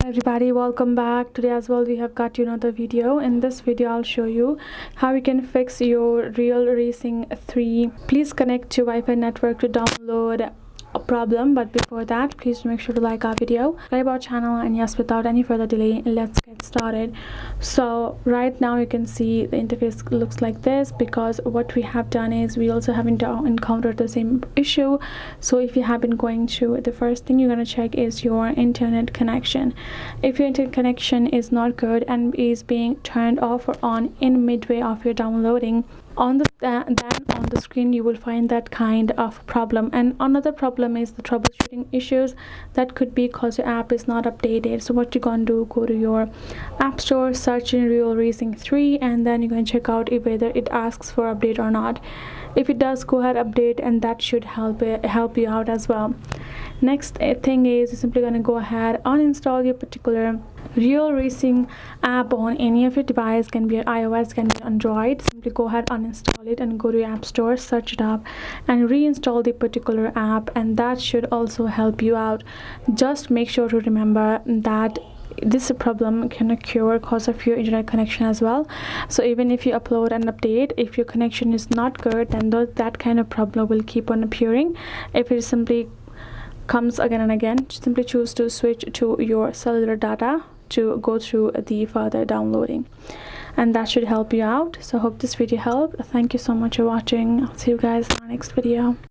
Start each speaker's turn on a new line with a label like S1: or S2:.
S1: Everybody, welcome back. Today as well we have got you another video. In this video I'll show you how you can fix your Real Racing 3. Please connect to Wi-Fi network to download a problem, but before that please make sure to like our video, subscribe our channel, and yes, without any further delay, let's get started. So right now you can see the interface looks like this because what we have done is we also haven't encountered the same issue. So if you have been going through, the first thing you're going to check is your internet connection. If your internet connection is not good and is being turned off or on in midway of your downloading, then on the screen you will find that kind of problem. And another problem is the troubleshooting issues that could be because your app is not updated. So what you're going to do, go to your app store, search in Real Racing 3, and then you're going to check out if whether it asks for update or not. If it does, go ahead, update, and that should help you out as well. Next thing is you're simply going to go ahead, uninstall your particular Real Racing app on any of your device. Can be iOS, can be Android. Simply go ahead, uninstall it, and go to your app store, search it up, and reinstall the particular app, and that should also help you out. Just make sure to remember that this problem can occur because of your internet connection as well. So even if you upload an update, if your connection is not good, then that kind of problem will keep on appearing. If it simply comes again and again, simply choose to switch to your cellular data to go through the further downloading, and that should help you out. So I hope this video helped. Thank you so much for watching. I'll see you guys in our next video.